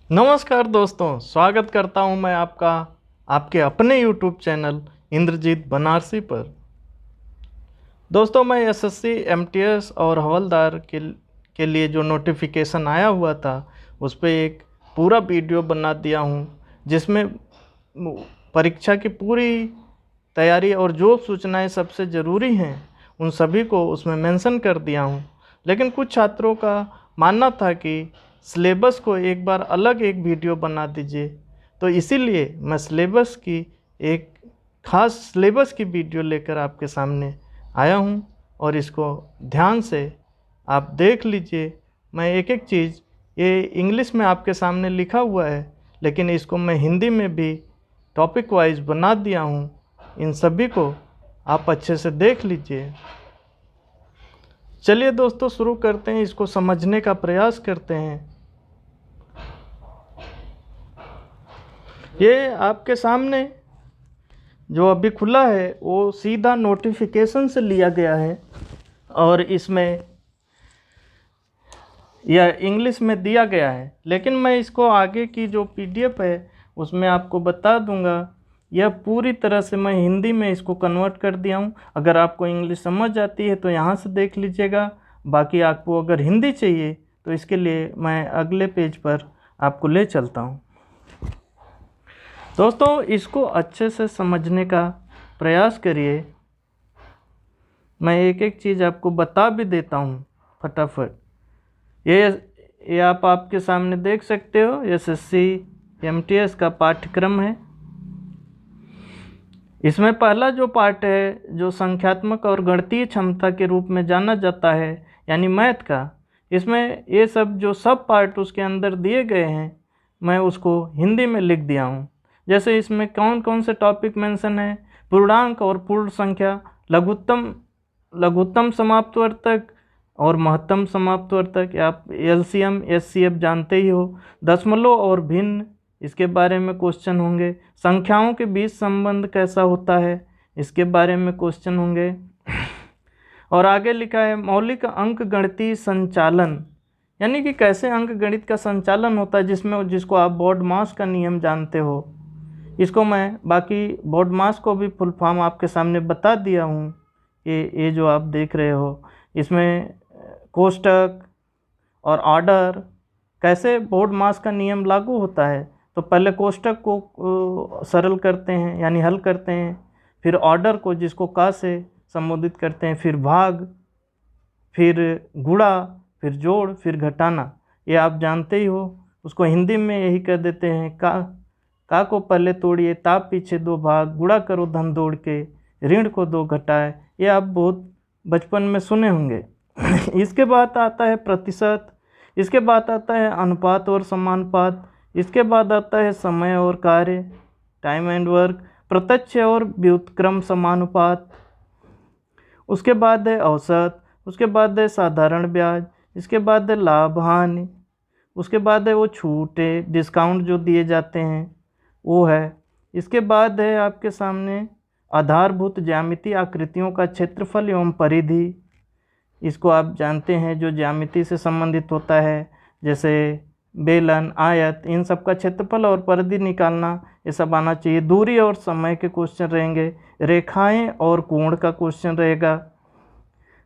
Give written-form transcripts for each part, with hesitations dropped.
नमस्कार दोस्तों, स्वागत करता हूं मैं आपका आपके अपने YouTube चैनल इंद्रजीत बनारसी पर। दोस्तों, मैं एसएससी, एमटीएस और हवलदार के लिए जो नोटिफिकेशन आया हुआ था उस पर एक पूरा वीडियो बना दिया हूं, जिसमें परीक्षा की पूरी तैयारी और जो सूचनाएं सबसे ज़रूरी हैं उन सभी को उसमें मेंशन कर दिया हूं। लेकिन कुछ छात्रों का मानना था कि सिलेबस को एक बार अलग एक वीडियो बना दीजिए, तो इसीलिए मैं सिलेबस की एक खास सिलेबस की वीडियो लेकर आपके सामने आया हूं और इसको ध्यान से आप देख लीजिए। मैं एक एक चीज़, ये इंग्लिश में आपके सामने लिखा हुआ है, लेकिन इसको मैं हिंदी में भी टॉपिक वाइज बना दिया हूं। इन सभी को आप अच्छे से देख लीजिए। चलिए दोस्तों, शुरू करते हैं, इसको समझने का प्रयास करते हैं। ये आपके सामने जो अभी खुला है वो सीधा नोटिफिकेशन से लिया गया है और इसमें यह इंग्लिश में दिया गया है, लेकिन मैं इसको आगे की जो पीडीएफ है उसमें आपको बता दूंगा। यह पूरी तरह से मैं हिंदी में इसको कन्वर्ट कर दिया हूँ। अगर आपको इंग्लिश समझ आती है तो यहाँ से देख लीजिएगा, बाकी आपको अगर हिंदी चाहिए तो इसके लिए मैं अगले पेज पर आपको ले चलता हूँ। दोस्तों, इसको अच्छे से समझने का प्रयास करिए। मैं एक एक चीज़ आपको बता भी देता हूँ फटाफट। ये आप आपके सामने देख सकते हो, एसएससी एमटीएस का पाठ्यक्रम है। इसमें पहला जो पार्ट है जो संख्यात्मक और गणितीय क्षमता के रूप में जाना जाता है, यानी मैथ का, इसमें ये सब जो सब पार्ट उसके अंदर दिए गए हैं मैं उसको हिंदी में लिख दिया हूँ। जैसे इसमें कौन कौन से टॉपिक मेंशन है: पूर्णांक और पूर्ण संख्या, लघुत्तम समाप्तवर्तक और महत्तम समाप्तवर्तक, आप एलसीएम एचसीएफ जानते ही हो। दशमलव और भिन्न, इसके बारे में क्वेश्चन होंगे। संख्याओं के बीच संबंध कैसा होता है, इसके बारे में क्वेश्चन होंगे। और आगे लिखा है मौलिक अंक गणितीय संचालन, यानी कि कैसे अंक गणित का संचालन होता है, जिसको आप बोर्ड-मास का नियम जानते हो। इसको मैं बाकी बोर्ड-मास को भी फुल फॉर्म आपके सामने बता दिया हूँ। ये जो आप देख रहे हो, इसमें कोष्टक और ऑर्डर, कैसे बोर्ड-मास का नियम लागू होता है। तो पहले कोष्टक को सरल करते हैं यानी हल करते हैं, फिर ऑर्डर को जिसको का से संबोधित करते हैं, फिर भाग, फिर गुणा, फिर जोड़, फिर घटाना, ये आप जानते ही हो। उसको हिंदी में यही कह देते हैं का को पहले तोड़िए, ताप पीछे दो भाग, गुणा करो धन दौड़ के, ऋण को दो घटाए, ये आप बहुत बचपन में सुने होंगे। इसके बाद आता है प्रतिशत, इसके बाद आता है अनुपात और समानुपात, इसके बाद आता है समय और कार्य, टाइम एंड वर्क, प्रत्यक्ष और व्युत्क्रम समानुपात, उसके बाद है औसत, उसके बाद है साधारण ब्याज, इसके बाद है लाभ हानि, उसके बाद है वो छूटे डिस्काउंट जो दिए जाते हैं वो है। इसके बाद है आपके सामने आधारभूत ज्यामितीय आकृतियों का क्षेत्रफल एवं परिधि, इसको आप जानते हैं जो ज्यामिति से संबंधित होता है, जैसे बेलन, आयत, इन सब का क्षेत्रफल और परिधि निकालना, ये सब आना चाहिए। दूरी और समय के क्वेश्चन रहेंगे, रेखाएं और कोण का क्वेश्चन रहेगा,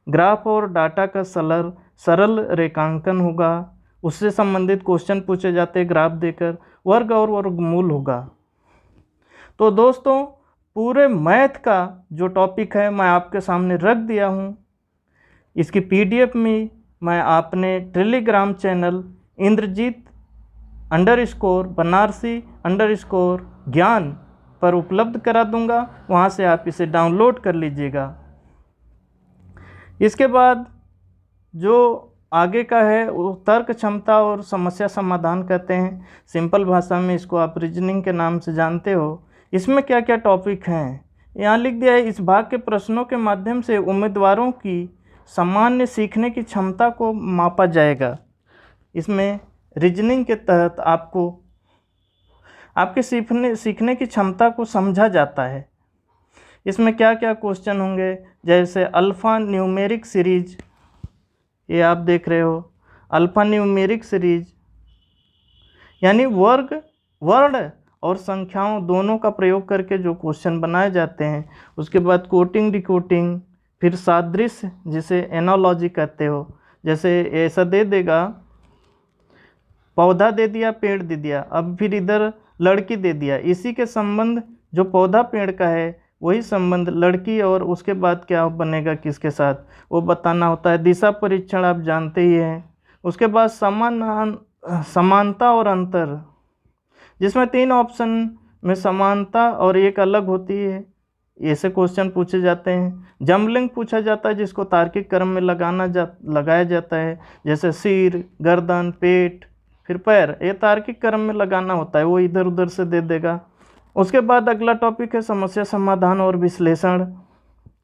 ग्राफ और डाटा का सरल रेखांकन होगा, उससे संबंधित क्वेश्चन पूछे जाते हैं ग्राफ देकर, वर्ग और वर्गमूल होगा। तो दोस्तों, पूरे मैथ का जो टॉपिक है मैं आपके सामने रख दिया हूँ। इसकी पीडीएफ में मैं अपने टेलीग्राम चैनल इंद्रजीत _बनारसी_ज्ञान पर उपलब्ध करा दूंगा, वहाँ से आप इसे डाउनलोड कर लीजिएगा। इसके बाद जो आगे का है वो तर्क क्षमता और समस्या समाधान कहते हैं। सिंपल भाषा में इसको आप रीजनिंग के नाम से जानते हो। इसमें क्या क्या टॉपिक हैं यहाँ लिख दिया है। इस भाग के प्रश्नों के माध्यम से उम्मीदवारों की सामान्य सीखने की क्षमता को मापा जाएगा। इसमें रीजनिंग के तहत आपको आपके सीखने की क्षमता को समझा जाता है। इसमें क्या क्या क्वेश्चन होंगे, जैसे अल्फ़ा न्यूमेरिक सीरीज, ये आप देख रहे हो, अल्फ़ा न्यूमेरिक सीरीज, यानी वर्ग, वर्ण और संख्याओं दोनों का प्रयोग करके जो क्वेश्चन बनाए जाते हैं। उसके बाद कोटिंग डिकोटिंग, फिर सादृश्य जिसे एनालॉजी कहते हो, जैसे ऐसा दे देगा, पौधा दे दिया, पेड़ दे दिया, अब फिर इधर लड़की दे दिया, इसी के संबंध जो पौधा पेड़ का है वही संबंध लड़की और उसके बाद क्या बनेगा किसके साथ, वो बताना होता है। दिशा परीक्षण आप जानते ही हैं। उसके बाद समानता और अंतर, जिसमें 3 ऑप्शन में समानता और एक अलग होती है, ऐसे क्वेश्चन पूछे जाते हैं। जमलिंग पूछा जाता है जिसको तार्किक क्रम में लगाया जाता है, जैसे सिर, गर्दन, पेट, फिर पैर, ये तार्किक क्रम में लगाना होता है, वो इधर उधर से दे देगा। उसके बाद अगला टॉपिक है समस्या समाधान और विश्लेषण।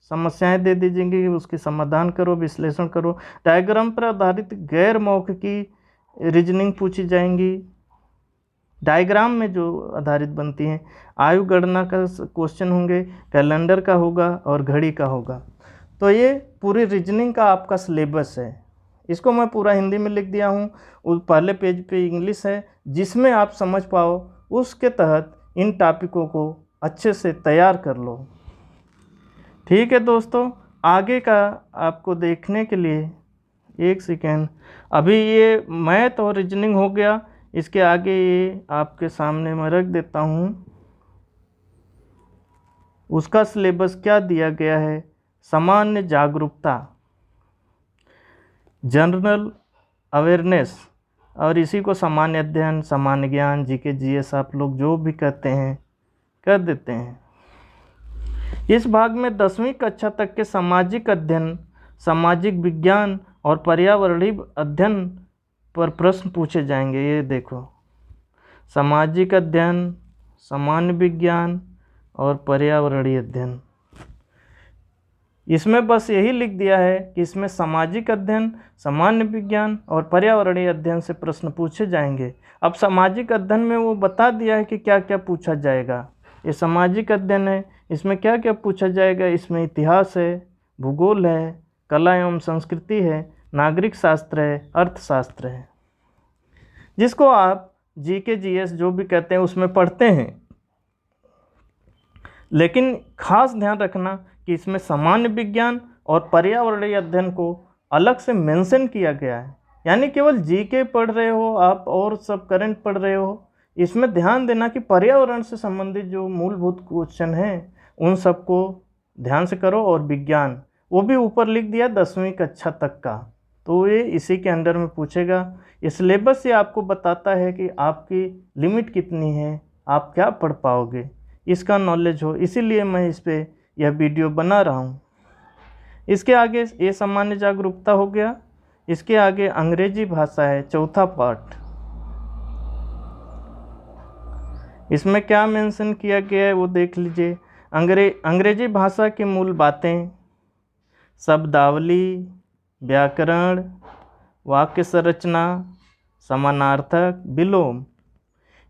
समस्याएं दे दीजिएंगी, उसकी समाधान करो, विश्लेषण करो। डायग्राम पर आधारित गैर मौखिकी रीजनिंग पूछी जाएंगी, डायग्राम में जो आधारित बनती हैं। आयु गणना का क्वेश्चन होंगे, कैलेंडर का होगा और घड़ी का होगा। तो ये पूरी रीजनिंग का आपका सिलेबस है। इसको मैं पूरा हिंदी में लिख दिया हूँ, उस पहले पेज पे इंग्लिश है, जिसमें आप समझ पाओ, उसके तहत इन टॉपिकों को अच्छे से तैयार कर लो। ठीक है दोस्तों, आगे का आपको देखने के लिए एक सेकेंड, अभी ये मैथ और रीजनिंग हो गया, इसके आगे ये आपके सामने मैं रख देता हूँ, उसका सिलेबस क्या दिया गया है। सामान्य जागरूकता, जनरल अवेयरनेस, और इसी को सामान्य अध्ययन, सामान्य ज्ञान, जीके जीएस आप लोग जो भी कहते हैं कर देते हैं। इस भाग में 10वीं कक्षा तक के सामाजिक अध्ययन, सामाजिक विज्ञान और पर्यावरणीय अध्ययन पर प्रश्न पूछे जाएंगे। ये देखो, सामाजिक अध्ययन, सामान्य विज्ञान और पर्यावरणीय अध्ययन, इसमें बस यही लिख दिया है कि इसमें सामाजिक अध्ययन, सामान्य विज्ञान और पर्यावरणीय अध्ययन से प्रश्न पूछे जाएंगे। अब सामाजिक अध्ययन में वो बता दिया है कि क्या क्या पूछा जाएगा। ये सामाजिक अध्ययन है, इसमें क्या क्या पूछा जाएगा। इसमें इतिहास है, भूगोल है, कला एवं संस्कृति है, नागरिक शास्त्र है, अर्थशास्त्र है, जिसको आप जीके जीएस जो भी कहते हैं उसमें पढ़ते हैं। लेकिन खास ध्यान रखना कि इसमें सामान्य विज्ञान और पर्यावरणीय अध्ययन को अलग से मेंशन किया गया है, यानी केवल जीके पढ़ रहे हो आप और सब करंट पढ़ रहे हो, इसमें ध्यान देना कि पर्यावरण से संबंधित जो मूलभूत क्वेश्चन हैं उन सबको ध्यान से करो। और विज्ञान वो भी ऊपर लिख दिया 10वीं कक्षा तक का, तो ये इसी के अंडर में पूछेगा। ये सिलेबस से आपको बताता है कि आपकी लिमिट कितनी है, आप क्या पढ़ पाओगे, इसका नॉलेज हो, इसीलिए मैं इस पर यह वीडियो बना रहा हूँ। इसके आगे ये सामान्य जागरूकता हो गया, इसके आगे अंग्रेजी भाषा है, चौथा पार्ट। इसमें क्या मेंशन किया गया है वो देख लीजिए। अंग्रेजी भाषा की मूल बातें, शब्दावली, व्याकरण, वाक्य संरचना, समानार्थक, विलोम,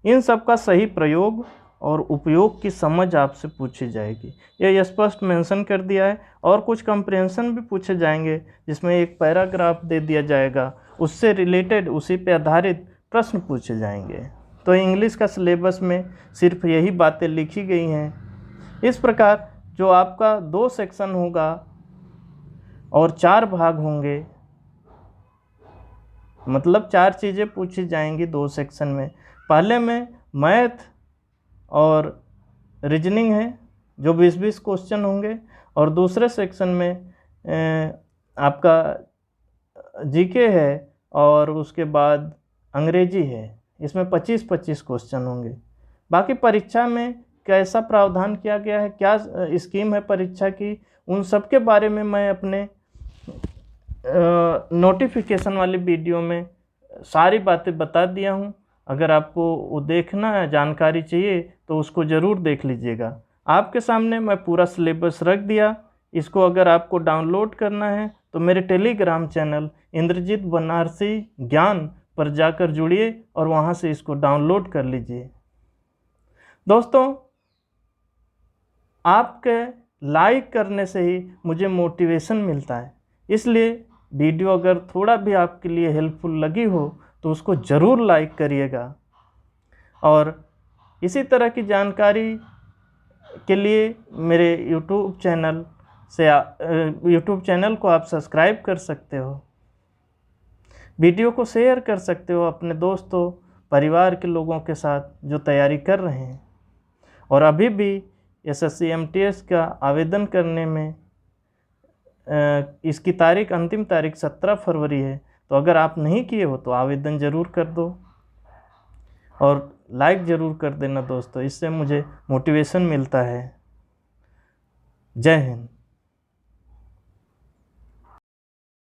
इन सब का सही प्रयोग और उपयोग की समझ आपसे पूछी जाएगी। यह स्पष्ट मेंशन कर दिया है। और कुछ कंप्रेहेंशन भी पूछे जाएंगे, जिसमें एक पैराग्राफ दे दिया जाएगा, उससे रिलेटेड, उसी पे आधारित प्रश्न पूछे जाएंगे। तो इंग्लिश का सिलेबस में सिर्फ यही बातें लिखी गई हैं। इस प्रकार जो आपका 2 सेक्शन होगा और 4 भाग होंगे, मतलब 4 चीज़ें पूछी जाएंगी 2 सेक्शन में। पहले में मैथ और रीजनिंग है जो 20-20 क्वेश्चन होंगे, और दूसरे सेक्शन में आपका जीके है और उसके बाद अंग्रेजी है, इसमें 25-25 क्वेश्चन होंगे। बाकी परीक्षा में कैसा प्रावधान किया गया है, क्या स्कीम है परीक्षा की, उन सब के बारे में मैं अपने नोटिफिकेशन वाली वीडियो में सारी बातें बता दिया हूँ। अगर आपको वो देखना है, जानकारी चाहिए, तो उसको ज़रूर देख लीजिएगा। आपके सामने मैं पूरा सिलेबस रख दिया। इसको अगर आपको डाउनलोड करना है तो मेरे टेलीग्राम चैनल इंद्रजीत बनारसी ज्ञान पर जाकर जुड़िए और वहाँ से इसको डाउनलोड कर लीजिए। दोस्तों, आपके लाइक करने से ही मुझे मोटिवेशन मिलता है, इसलिए वीडियो अगर थोड़ा भी आपके लिए हेल्पफुल लगी हो तो उसको ज़रूर लाइक करिएगा। और इसी तरह की जानकारी के लिए मेरे यूट्यूब चैनल को आप सब्सक्राइब कर सकते हो। वीडियो को शेयर कर सकते हो अपने दोस्तों परिवार के लोगों के साथ जो तैयारी कर रहे हैं। और अभी भी SSC MTS का आवेदन करने में इसकी अंतिम तारीख 17 फरवरी है। तो अगर आप नहीं किए हो तो आवेदन ज़रूर कर दो और लाइक ज़रूर कर देना दोस्तों, इससे मुझे मोटिवेशन मिलता है। जय हिंद।